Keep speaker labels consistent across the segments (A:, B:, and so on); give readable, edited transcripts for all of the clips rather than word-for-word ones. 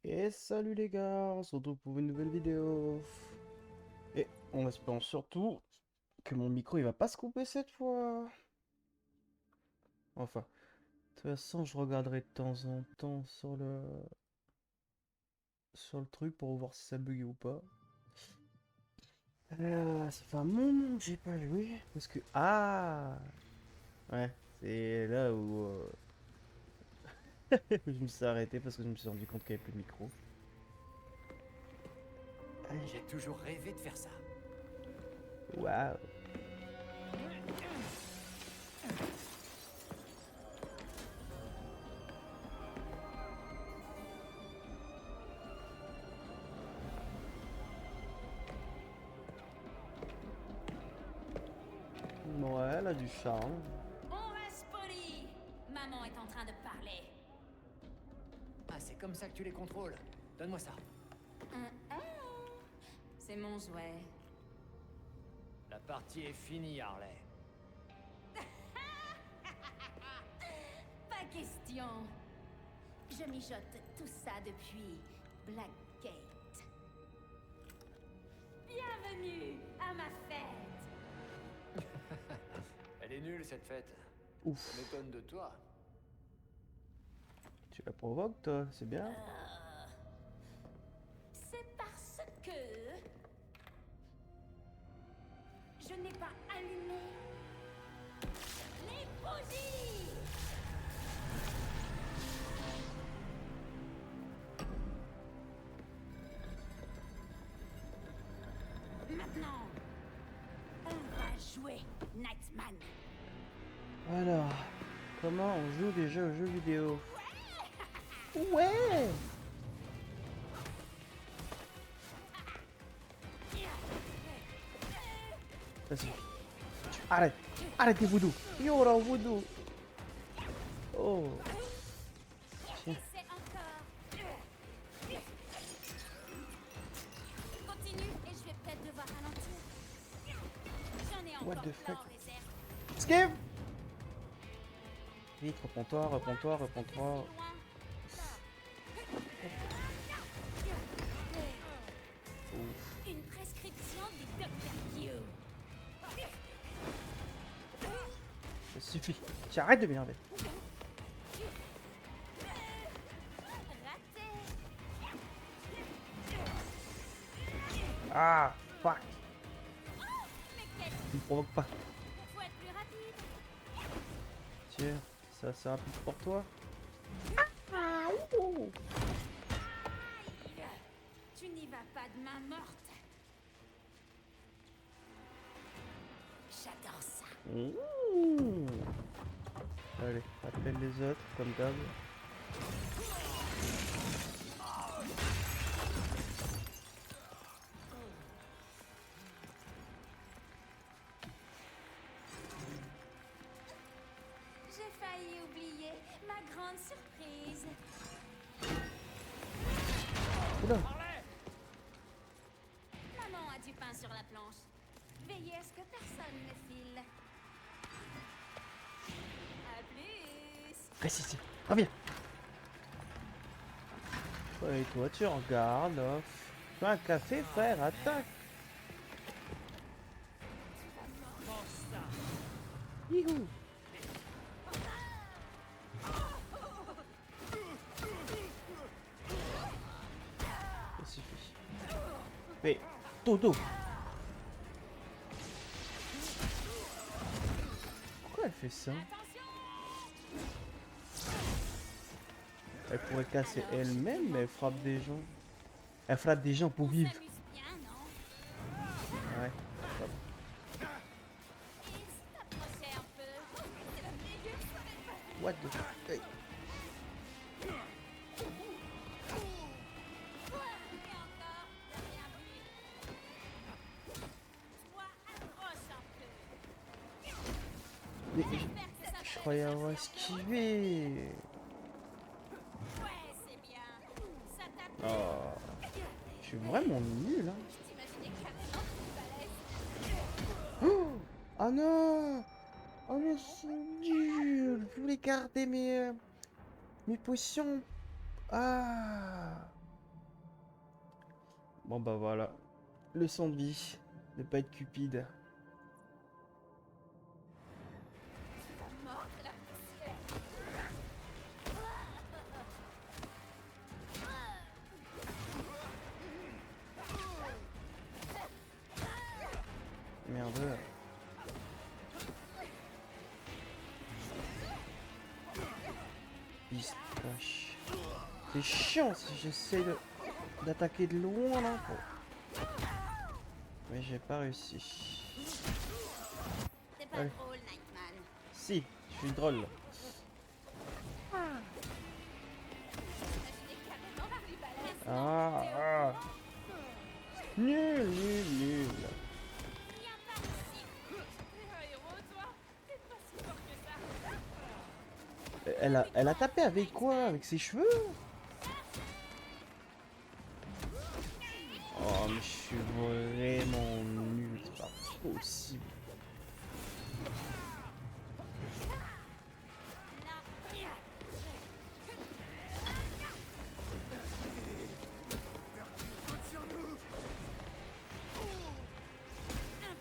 A: Et salut les gars, on se retrouve pour une nouvelle vidéo. Et on espère surtout que mon micro il va pas se couper cette fois. Enfin, de toute façon je regarderai de temps en temps sur le truc pour voir si ça bug ou pas. Ça fait un moment que j'ai pas joué parce que ouais, c'est là où je me suis arrêté parce que je me suis rendu compte qu'il n'y avait plus de micro.
B: J'ai toujours rêvé de faire ça.
A: Waouh. Ouais, elle a du charme.
C: On reste poli. Maman est en train de parler.
B: Ah, c'est comme ça que tu les contrôles. Donne-moi ça.
C: Ah, c'est mon jouet.
B: La partie est finie, Harley.
C: Pas question. Je mijote tout ça depuis Blackgate. Bienvenue à ma fête.
B: Elle est nulle, cette fête. Ça
A: Ouf.
B: m'étonne de toi.
A: Tu la provoques toi, c'est bien.
C: C'est parce que je n'ai pas allumé les bougies. Maintenant, on va jouer Nightman.
A: Alors, comment on joue déjà aux jeux vidéo? Ouais! Vas-y. Arrête! Arrête tes voodoo! Yo là, voodoo! Oh! Tiens.
C: Essaie encore. Continue et je vais peut-être devoir ralentir. J'en ai
A: What
C: encore
A: the
C: plein
A: fuck?
C: en réserve.
A: Skip! Vite, reprends-toi, reprends-toi, reprends-toi.
C: Loin.
A: Ouf.
C: Une prescription du Dr. Q.
A: Ça suffit. Tu arrêtes de m'énerver.
C: Raté.
A: Ah! Fuck!
C: Mais quel...
A: Tu me provoques pas.
C: Faut être plus rapide.
A: Tiens, ça c'est rapide pour toi. Ah! Ouh.
C: Aïe. Tu n'y vas pas de main morte. J'adore ça.
A: Ouh. Allez, appelle les autres comme d'hab.
C: J'ai failli oublier ma grande surprise.
A: Oula!
C: Maman a du pain sur la planche. Veillez à ce que personne ne file. À plus.
A: Reste ici. Reviens. Ouais, et toi, tu regardes. Là. Fais un café, frère. Attaque. Youhou. Ça suffit. Mais, Dodo. Pourquoi elle fait ça? Elle pourrait casser elle-même, mais elle frappe des gens. Elle frappe des gens pour
C: On
A: vivre.
C: s'amuse bien, non?
A: Ouais.
C: Il s'approchait un peu. C'est la meilleure soirée de ma vie.
A: What the fuck? Hey.
C: Et encore, t'as rien vu. Toi, approche un peu.
A: Mais
C: J'espère que ça
A: je
C: fait
A: croyais
C: déjà
A: avoir
C: assez
A: esquivé.
C: Ouais, c'est bien. Ça t'a plu?
A: Oh. Je suis vraiment nul, hein.
C: Je t'imaginais carrément plus balèze.
A: Oh, ah non! Oh mais c'est nul! Je voulais garder mes potions. Ah! Bon bah voilà. Leçon de vie. Ne pas être cupide. Merde. Pistache. C'est chiant si j'essaie d'attaquer de loin là. Mais j'ai pas réussi.
C: C'est pas
A: Allez.
C: drôle, Nightman.
A: Si, je suis drôle. Ah. Nul, nul, nul. Elle a tapé avec quoi? Avec ses cheveux? Oh, mais je suis vraiment nul, c'est pas possible.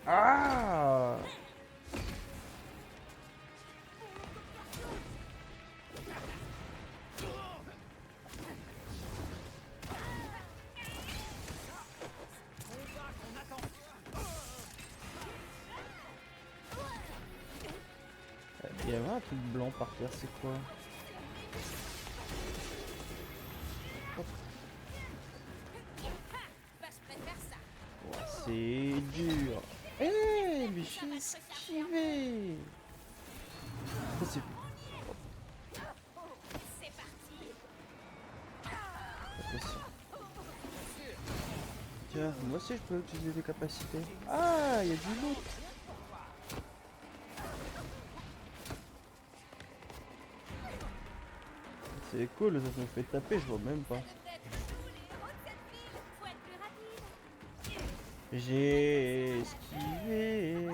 A: Ah! Il y avait un truc blanc par terre, c'est quoi? Hop. Oh, c'est dur. Eh, mais j'ai esquivé. Ça, c'est pas possible. Tiens, moi aussi je peux utiliser des capacités. Ah, il y a du loot. C'est cool, ça me fait taper, je vois même pas. J'ai esquivé.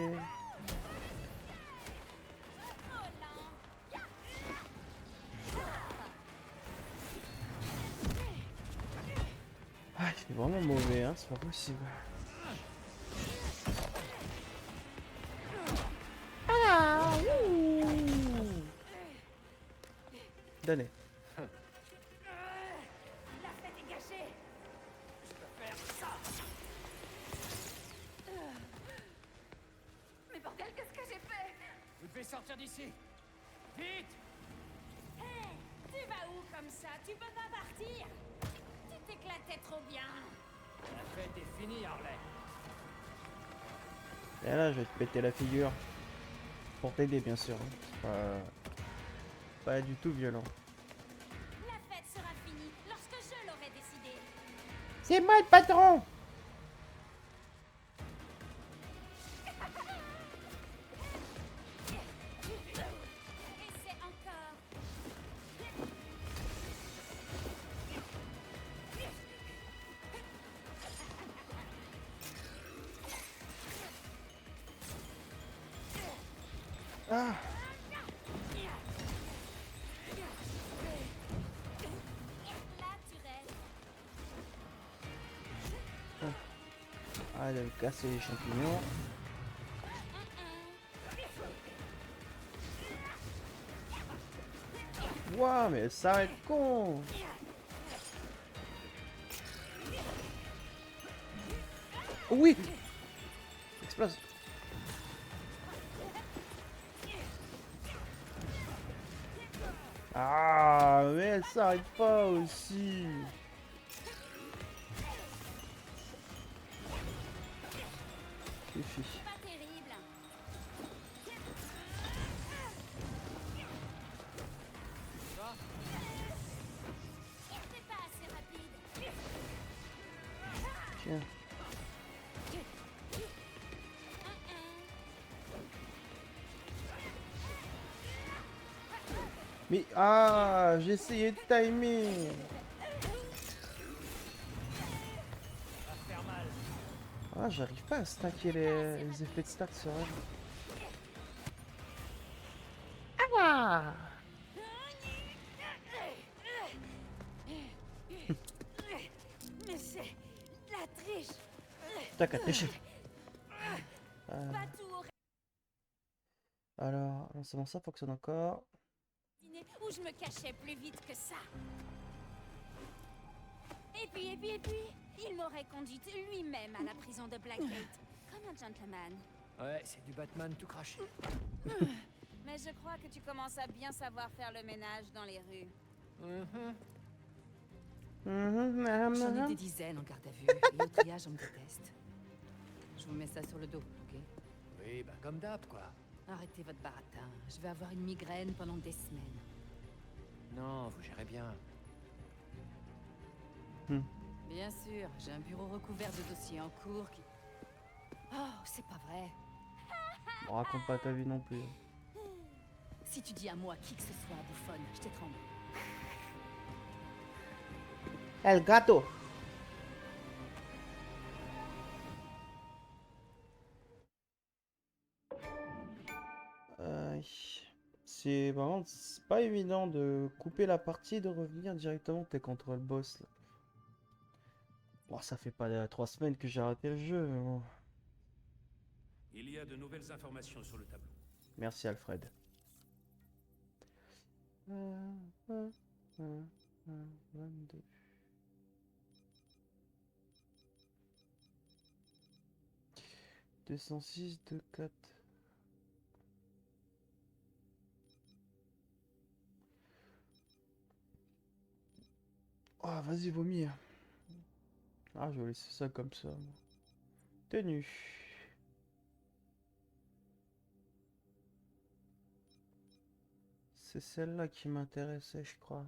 A: Ah, c'est vraiment mauvais, hein, c'est pas possible. Ah, ouh. Donnez.
C: La fête est gâchée. Mais bordel, qu'est-ce que j'ai fait?
B: Vous devez sortir d'ici. Vite!
C: Hé, tu vas où comme ça? Tu peux pas partir. Tu t'éclatais trop bien.
B: La fête est finie, Harley.
A: Et là, je vais te péter la figure. Pour t'aider, bien sûr. Hein. C'est pas du tout violent.
C: La fête sera finie lorsque je l'aurai décidé.
A: C'est moi le patron!
C: Et c'est encore.
A: Ah!
C: Là, tu restes.
A: Ah, elle avait cassé les champignons. Ouah, mais elle s'arrête con! Oui! Explose! Ah, mais elle s'arrête pas aussi! Fifi.
C: Pas terrible. C'est pas assez rapide.
A: Tiens. Mais ah, j'ai essayé de timer. Ah, j'arrive pas à stacker les effets de stack sur elle. Ah!
C: Mais c'est la Triche.
A: T'as qu'à tricher.
C: Pas tout au
A: Alors, non, c'est bon, ça fonctionne encore.
C: dîner où je me cachais plus vite que ça. Et puis, il m'aurait conduite lui-même à la prison de Blackgate, comme un gentleman.
B: Ouais, c'est du Batman tout craché.
C: Mais je crois que tu commences à bien savoir faire le ménage dans les rues.
D: J'en ai des dizaines en garde à vue, et au triage, on me déteste. Je vous mets ça sur le dos, ok?
B: Oui, bah comme d'hab, quoi.
D: Arrêtez votre baratin, je vais avoir une migraine pendant des semaines.
B: Non, vous gérez bien.
D: Bien sûr, j'ai un bureau recouvert de dossiers en cours qui... Oh, c'est pas vrai.
A: On raconte pas ta vie non plus.
D: Si tu dis à moi qui que ce soit, bouffonne, je t'étrangle.
A: El gato. C'est vraiment c'est pas évident de couper la partie et de revenir directement t'es contre le boss là. Bon, ça fait pas 3 semaines que j'ai arrêté le jeu. Mais bon.
E: Il y a de nouvelles informations sur le tableau.
A: Merci Alfred. 22. « 206, 4. Ah, vas-y, vomis. Ah, je vais laisser ça comme ça. Tenue. C'est celle-là qui m'intéressait, je crois.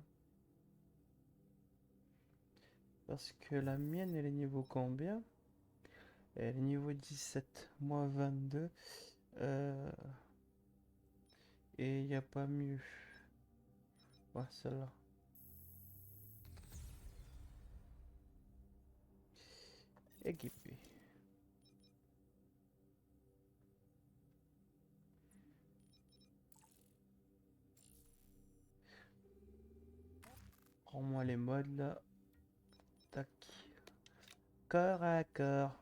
A: Parce que la mienne, elle est niveau combien? Elle est niveau 17, moi 22. Et il n'y a pas mieux. Ouais, celle-là. Équipé. Prends-moi les modes là. Tac. Corps à corps.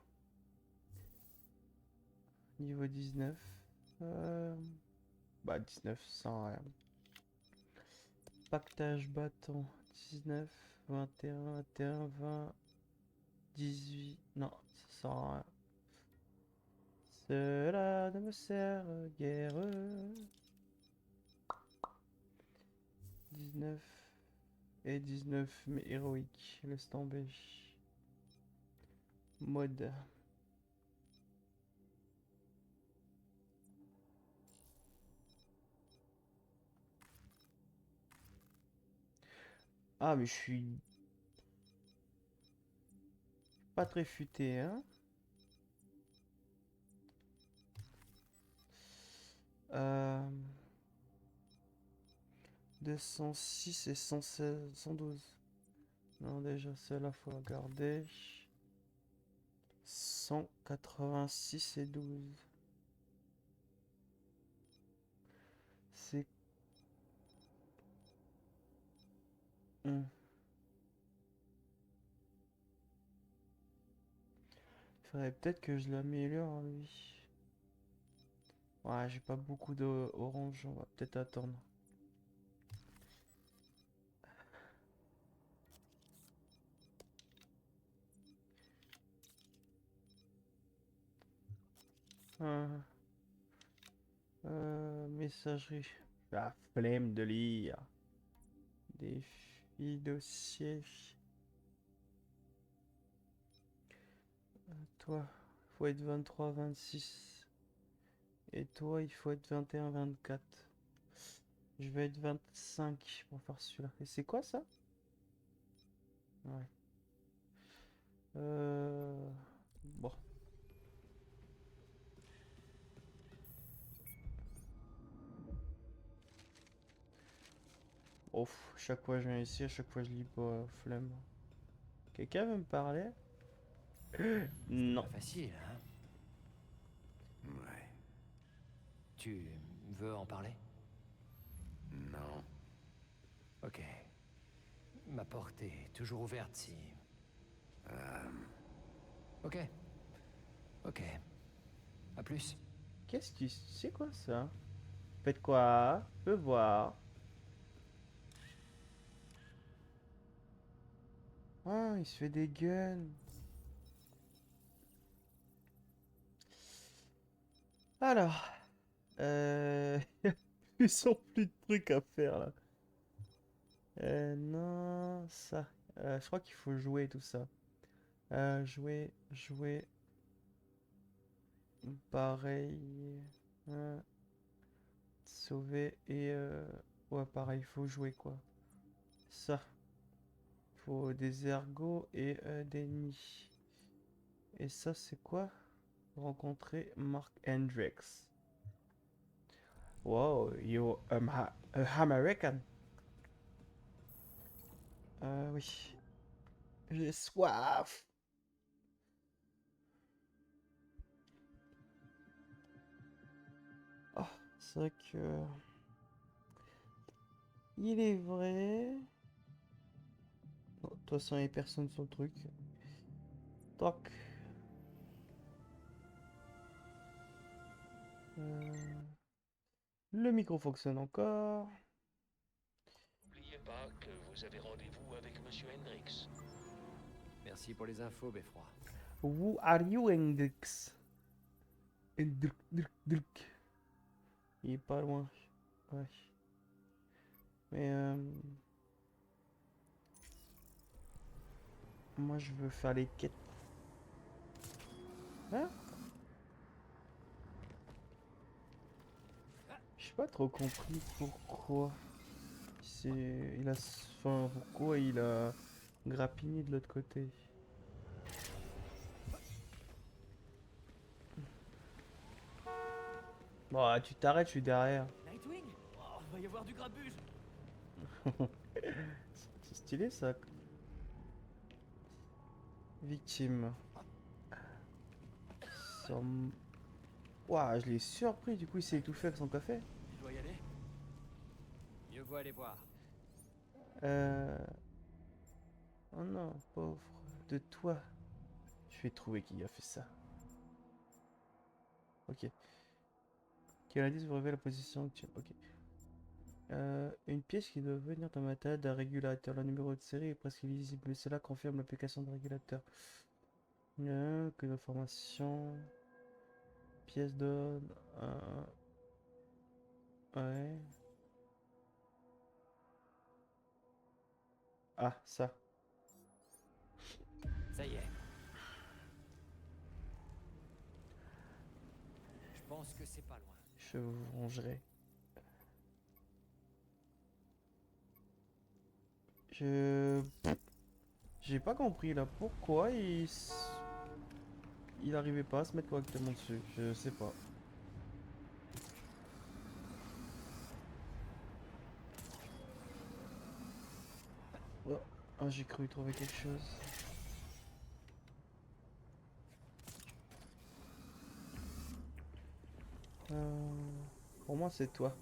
A: Niveau 19. Bah 19 sans rien. Pactage bâton. 19, 21, 21, 20, 18. Non, ça sert à rien. Cela ne me sert guère. 19 et 19, mais héroïque. Laisse tomber. Mode. Ah, mais je suis pas très futé, hein. 206 et 116, 112. Non, déjà, celle-là, faut la garder. 186 et 12. C'est... Hmm. Faudrait peut-être que je l'améliore, lui. Ouais, j'ai pas beaucoup d'orange, on va peut-être attendre. Ah, messagerie. La flemme de lire. Défi dossier. Toi, faut être 23, 26. Et toi, il faut être 21, 24. Je vais être 25 pour faire celui-là. Et c'est quoi ça? Ouais. Bon. Ouf, chaque fois je viens ici, à chaque fois je lis pas, flemme. Quelqu'un veut me parler? Non.
B: Pas facile, hein?
E: Ouais.
B: Tu veux en parler?
E: Non.
B: Ok. Ma porte est toujours ouverte si... Ok. Ok. À plus.
A: Qu'est-ce que c'est quoi ça? Faites quoi? Je peux voir. Ah, il se fait des guns. Alors, ils ont plus de trucs à faire là. Non, ça. Je crois qu'il faut jouer tout ça. Jouer, pareil. Sauver et ouais, pareil, il faut jouer quoi. Ça. Faut des ergots et des nids. Et ça, c'est quoi? Rencontrer Mark Hendricks. Wow, you American. Oui. J'ai soif. Oh, c'est vrai que... Il est vrai... Non, de toute façon, il n'y a personne sur le truc. Toc. Le micro fonctionne encore.
F: N'oubliez pas que vous avez rendez-vous avec Monsieur Hendrix.
B: Merci pour les infos, Beffroi.
A: Who are you, Hendrix? Hendrix. Il est pas loin. Ouais. Mais moi je veux faire les quêtes. Hein? J'ai pas trop compris pourquoi. Il a. Enfin, pourquoi il a grappiné de l'autre côté. Bon, ah, tu t'arrêtes, je suis derrière.
B: Nightwing? Oh, va y avoir du grabuge.
A: C'est stylé ça. Victime. Some- Ouah, je l'ai surpris, du coup il s'est étouffé avec son café.
B: Je dois y aller. Mieux vaut aller voir.
A: Euh... Oh non, pauvre. De toi. Je vais trouver qui a fait ça. Ok. Quel indice vous révèle la position actuelle? Ok. Une pièce qui doit venir dans ma tête d'un régulateur. Le numéro de série est presque invisible, mais cela confirme l'application de régulateur. Que d'informations. Pièce d'ordre. Ouais. Ah, ça.
B: Ça y est. Je pense que c'est pas loin.
A: Je vous rangerai. Je... J'ai pas compris là. Pourquoi il arrivait pas à se mettre correctement dessus. Je sais pas. Oh, ah, j'ai cru trouver quelque chose. Pour moi, c'est toi.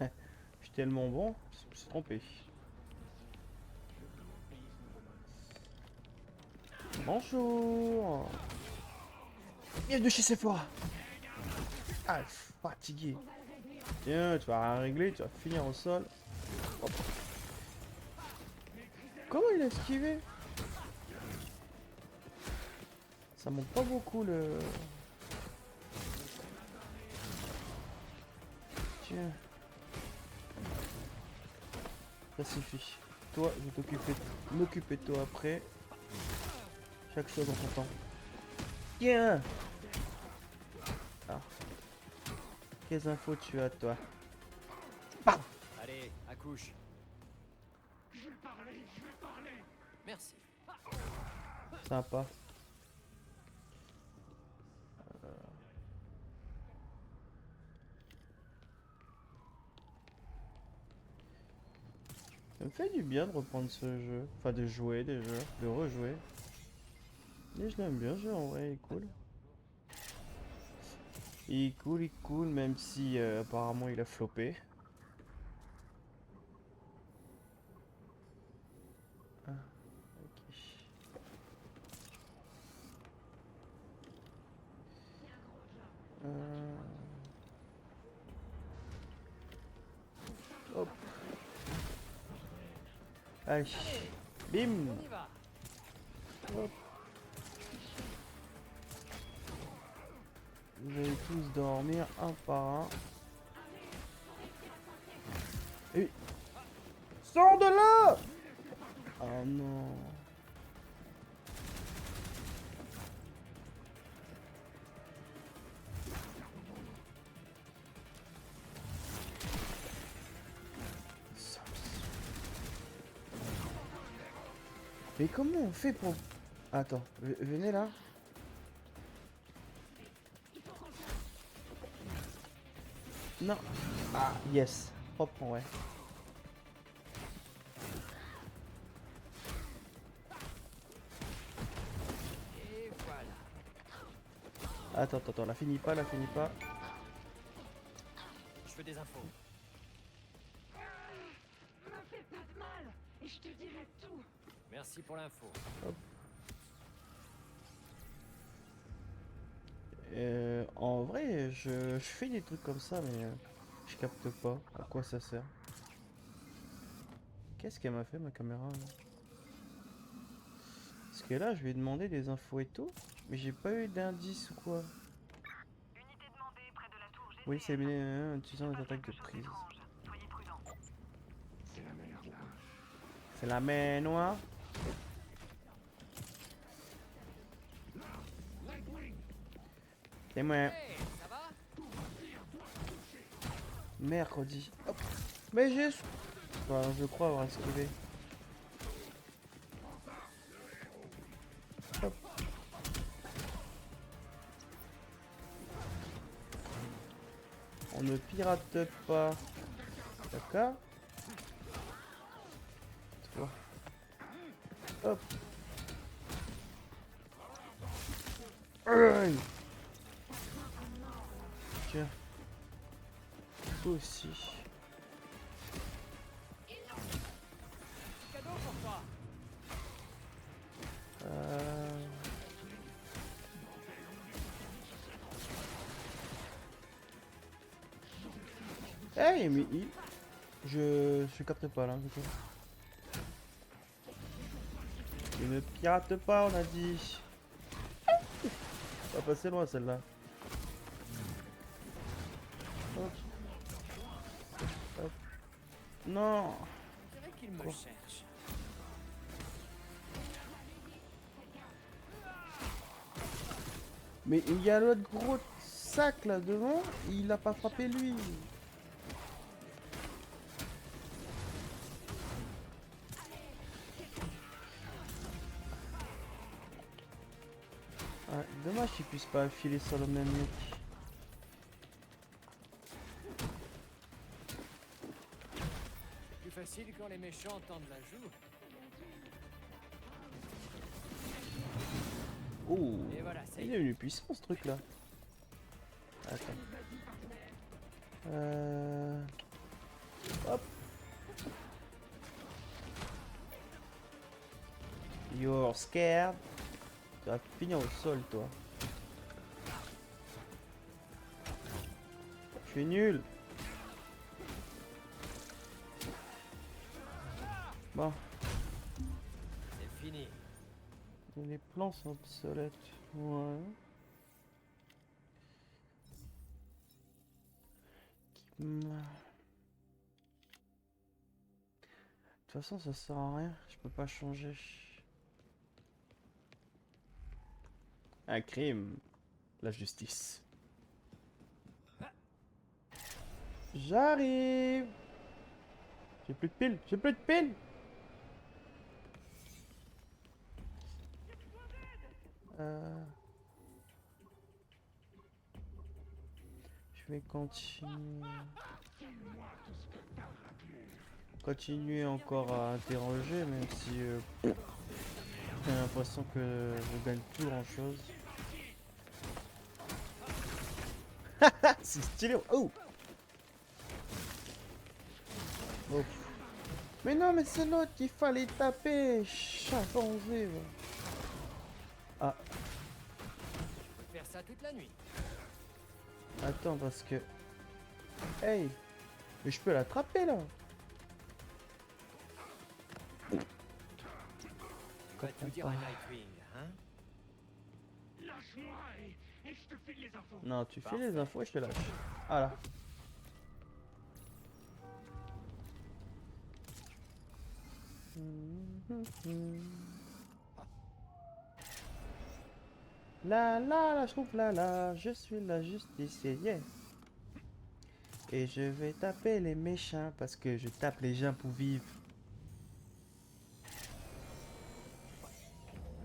A: Je suis tellement bon, je me suis trompé. Bonjour. Bienvenue chez Sephora. Ah, fatigué. Tiens, tu vas rien régler, tu vas finir au sol. Hop. Comment il a esquivé? Ça monte pas beaucoup le... Tiens. Ça suffit. Toi, je vais m'occuper de toi après. Chaque chose en son temps. Tiens. Ah. Quelles infos tu as, toi?
B: Allez, accouche. Merci.
A: Sympa. Ça me fait du bien de reprendre ce jeu. Enfin, de jouer déjà. De rejouer. Et je l'aime bien, ce jeu en vrai, il est cool. Il est cool, même si apparemment il a floppé. Ah, ok. Allez. Bim.
B: On y va.
A: Vous allez tous dormir un par un. Et... Sors de là! Oh non. Mais comment on fait pour... Attends, venez là. Non. Ah, yes. Propre, ouais.
B: Et voilà.
A: Attends, la finis pas,
B: Je veux des infos. Merci pour l'info.
A: En vrai, je fais des trucs comme ça, mais je capte pas à quoi ça sert. Qu'est-ce qu'elle m'a fait ma caméra là? Parce que là, je lui ai demandé des infos et tout, mais j'ai pas eu d'indice ou quoi. Oui, c'est bien, utilisant des attaques de prise. C'est la mer noire. C'est moi.
B: Hey, ça va?
A: Mercredi. Hop. Mais j'ai... Enfin, je crois avoir esquivé. Hop. On ne pirate pas. D'accord? Toi. Hop. Aïe. Tiens. Toi aussi.
B: Cadeau pour toi.
A: Hey, mais il... Je capte pas là, du coup. Tu ne pirates pas, on a dit. Va passer loin celle-là. Hop. Hop. Non.
B: On dirait qu'il me cherche.
A: Mais il y a l'autre gros sac là devant, il a pas frappé lui. Ah, dommage qu'il puisse pas filer sur le même mec.
B: Plus facile quand les méchants tendent la joue.
A: Oh,
B: Et voilà, c'est
A: il est devenu puissant ce truc là. Attends. Hop. You're scared. Tu vas finir au sol toi. Je suis nul. Bon,
B: c'est fini.
A: les plans sont obsolètes. Ouais. De toute façon, ça sert à rien. Je peux pas changer. Un crime. La justice. J'arrive. J'ai plus de piles. J'ai plus de piles. Je vais continuer encore à interroger, même si j'ai l'impression que je gagne plus grand chose. C'est stylé. Oh. Oh. Mais non, mais c'est l'autre qu'il fallait taper. Chimpanzé. Ah.
B: Je peux faire ça toute la nuit.
A: Attends, parce que... Hey. Mais je peux l'attraper, là.
B: Va tout dire à Nightwing, hein?
F: Lâche-moi et je te file les infos.
A: Non, tu fais les infos et je te lâche. Voilà. La, je trouve la, je suis la justice, yeah. Et je vais taper les méchants parce que je tape les gens pour vivre.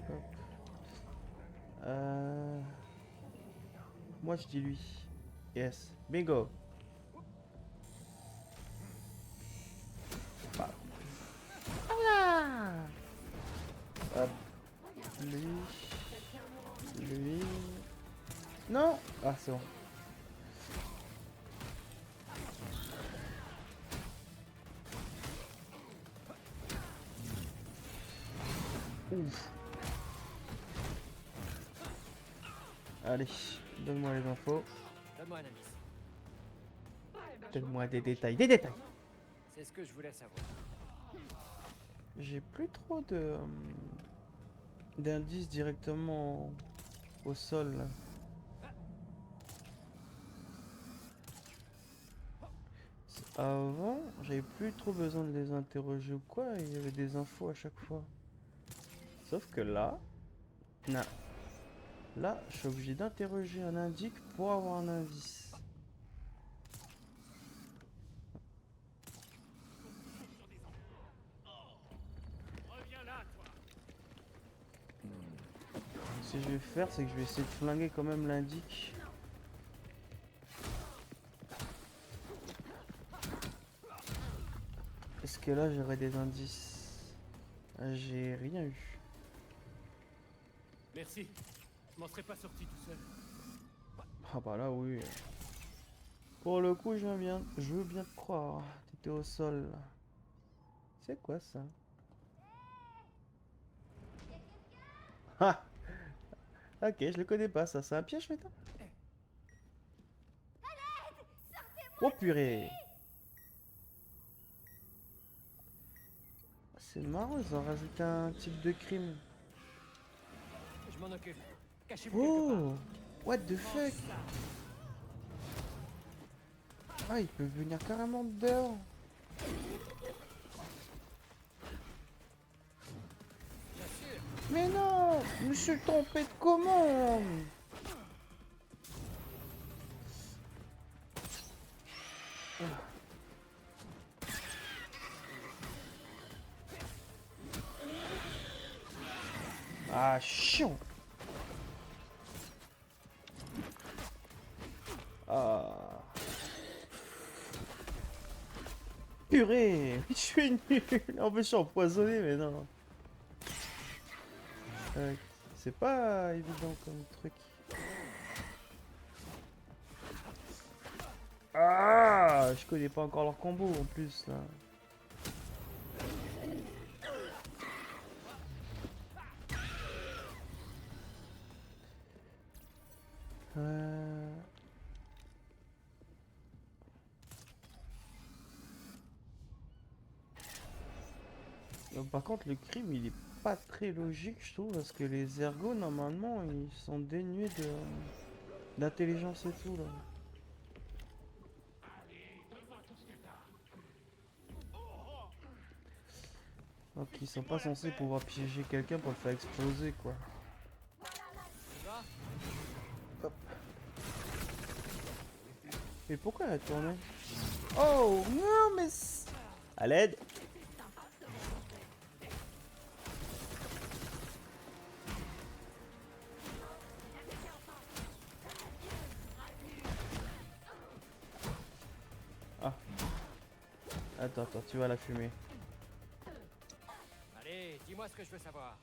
A: Hop. Moi je dis lui. Yes. Bingo. Bah. Voilà. Hop. Lui. Lui. Non. Ah c'est bon. Ouf. Allez, donne-moi les infos.
B: Donne-moi un indice.
A: Donne-moi des détails, des détails.
B: C'est ce que je voulais savoir.
A: J'ai plus trop de d'indices directement au sol. Là. Avant, j'avais plus trop besoin de les interroger ou quoi, il y avait des infos à chaque fois. Sauf que là, non. Là, je suis obligé d'interroger un indice pour avoir un indice. Ce que je vais faire, c'est que je vais essayer de flinguer quand même l'indice. Est-ce que là j'aurais des indices? J'ai rien eu.
E: Merci. Je m'en serais pas sorti tout seul.
A: Ah bah là oui. Pour le coup je veux bien te croire. T'étais au sol. C'est quoi ça? Ah! Ok, je le connais pas ça. C'est un piège maintenant? Oh purée! C'est marrant, ils ont rajouté un type de crime.
B: Je m'en occupe. Cachez-vous quelque part.
A: Oh! What the fuck? Ah, ils peuvent venir carrément dehors.
B: Bien sûr.
A: Mais non! Je me suis trompé de commande! Ah, chiant! Ah. Purée! Je suis nul! En fait, je suis empoisonné, mais non. C'est pas évident comme truc. Ah! Je connais pas encore leur combo en plus, là. Par contre, le crime, il est pas très logique, je trouve, parce que les ergots, normalement, ils sont dénués de d'intelligence et tout, là. Donc, ils sont pas censés pouvoir piéger quelqu'un pour le faire exploser, quoi. Hop. Mais pourquoi elle a tourné? Oh, non, mais... À l'aide! Ah. Attends, tu vas la fumer.
B: Allez, dis-moi ce que je veux savoir.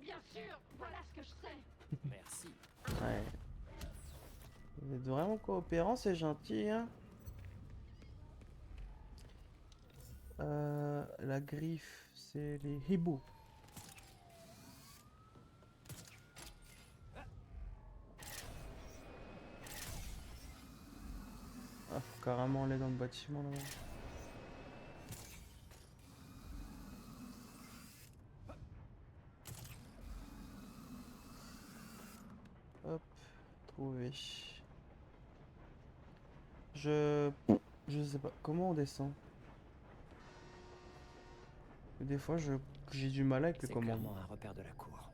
C: Bien sûr, voilà ce que je sais.
B: Merci.
A: Ouais. Vous êtes vraiment coopérants, c'est gentil, hein. La griffe, c'est les hiboux. Ah, faut carrément aller dans le bâtiment là-bas. trouver. Je sais pas. Comment on descend? Des fois, j'ai du mal avec le
B: C'est
A: commandement.
B: clairement un repère de la cour.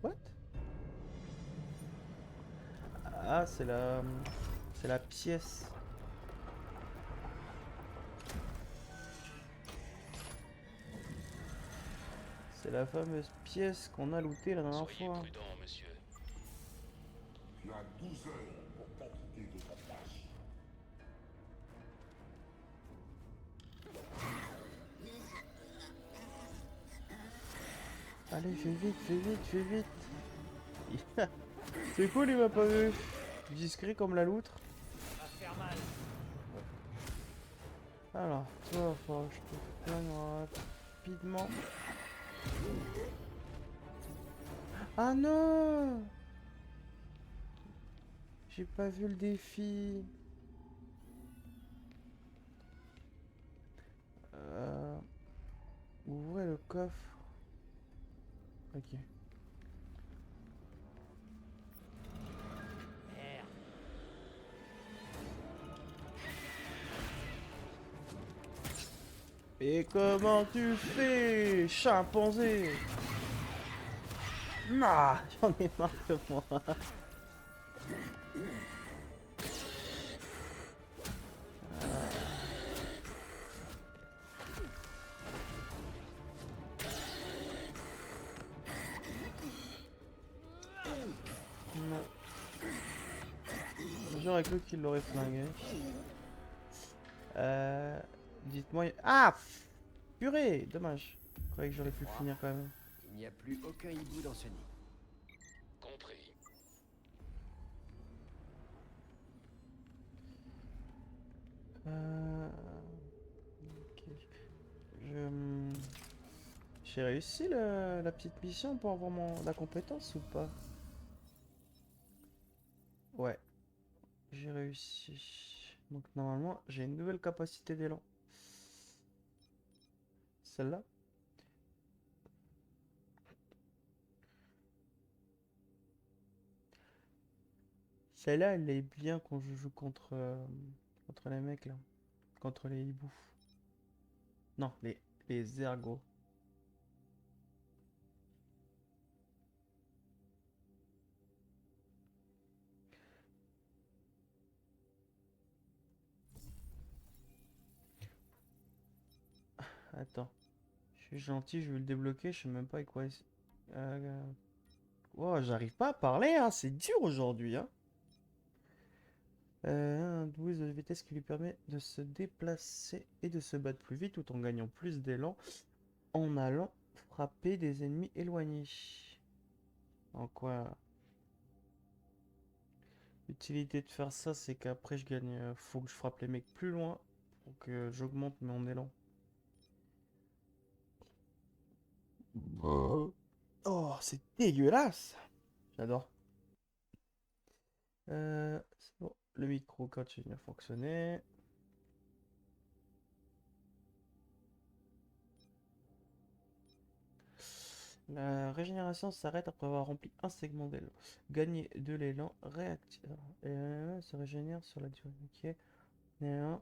A: What? Ah, c'est la... C'est la pièce. C'est la fameuse pièce qu'on a lootée la dernière
F: Soyez
A: fois.
F: prudent, monsieur.
G: Tu as 12 heures pour t'acquitter de ta tâche.
A: Allez, fais vite, fais vite, fais vite. C'est cool, il m'a pas vu. Discret comme la loutre.
B: Va faire mal.
A: Alors, toi, faut que je te soigne rapidement. Ah non! J'ai pas vu le défi. Ouvrez le coffre. Ok.
B: Merde.
A: Et comment tu fais, chimpanzé? Ah, j'en ai marre de moi. Non. J'aurais cru qu'il l'aurait flingué. Dites-moi... Ah! Purée! Dommage. Je croyais que j'aurais pu le finir quand même.
B: Il n'y a plus aucun hibou dans ce nid.
F: Compris.
A: Ok. J'ai réussi la petite mission pour avoir la compétence ou pas? Ouais, j'ai réussi. Donc normalement, j'ai une nouvelle capacité d'élan. Celle-là? Celle-là, elle est bien quand je joue contre les mecs là. Contre les hiboux. Non, les ergots. Attends. Je suis gentil, je vais le débloquer, je sais même pas avec quoi. Oh, j'arrive pas à parler, hein, c'est dur aujourd'hui, hein. Un 12 de vitesse qui lui permet de se déplacer et de se battre plus vite tout en gagnant plus d'élan en allant frapper des ennemis éloignés. En quoi? L'utilité de faire ça, c'est qu'après je gagne. Faut que je frappe les mecs plus loin pour que j'augmente mon élan. Oh, c'est dégueulasse! J'adore. C'est bon. Le micro continue à fonctionner. La régénération s'arrête après avoir rempli un segment d'élan. Gagner de l'élan réactif. Se régénère sur la durée. Ok. L'élan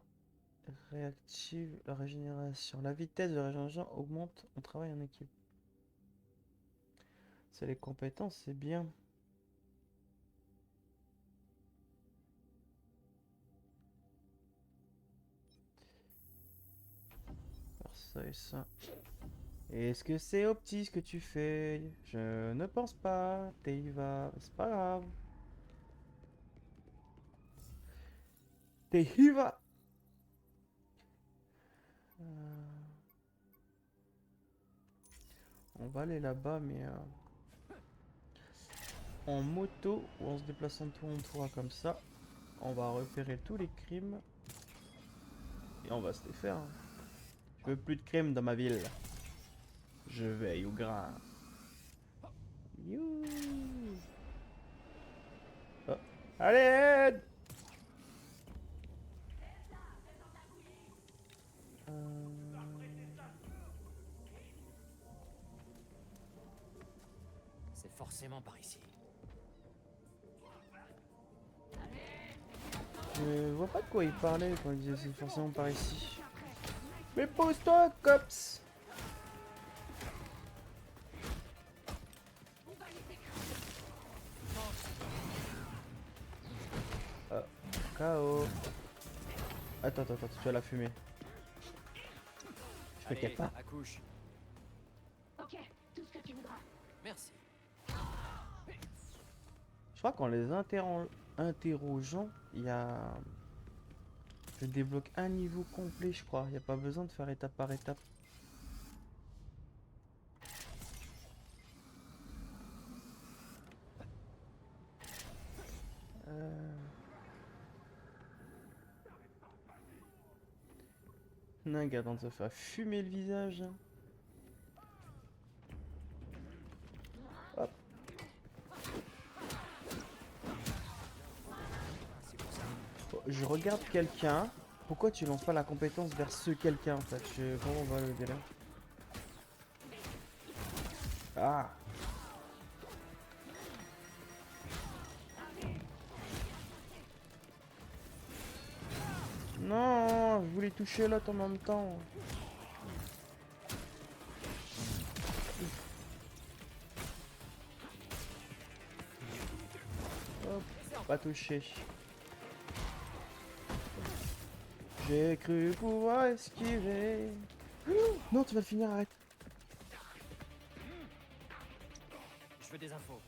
A: réactive la régénération. La vitesse de régénération augmente en travail en équipe. C'est les compétences, c'est bien. Alors ça et ça. Est-ce que c'est opti ce que tu fais? Je ne pense pas. Teiva, c'est pas grave. Teiva. On va aller là-bas, mais en moto ou en se déplaçant de tour en tour comme ça. On va repérer tous les crimes et on va se les faire. Je veux plus de crimes dans ma ville. Je veille au grain. You. Oh. Allez, aide!
B: forcément par ici.
A: Je vois pas de quoi il parlait quand il disait c'est forcément par ici. Mais pose-toi, cops! Ah, KO. Attends, tu as la fumée. Je
B: Allez,
A: m'inquiète pas.
B: accouche.
C: Ok, tout ce que tu voudras.
B: Merci.
A: Je crois qu'en les interrogeant, il y a... Je débloque un niveau complet, je crois. Il n'y a pas besoin de faire étape par étape. Non, regarde, on se fait fumer le visage. Hop. Oh, je regarde quelqu'un. Pourquoi tu lances pas la compétence vers ce quelqu'un en fait? Comment on va le délai? Ah! Non, je voulais toucher l'autre en même temps. Hop, pas touché. J'ai cru pouvoir esquiver. Non, tu vas le finir, arrête.
B: Je veux des infos.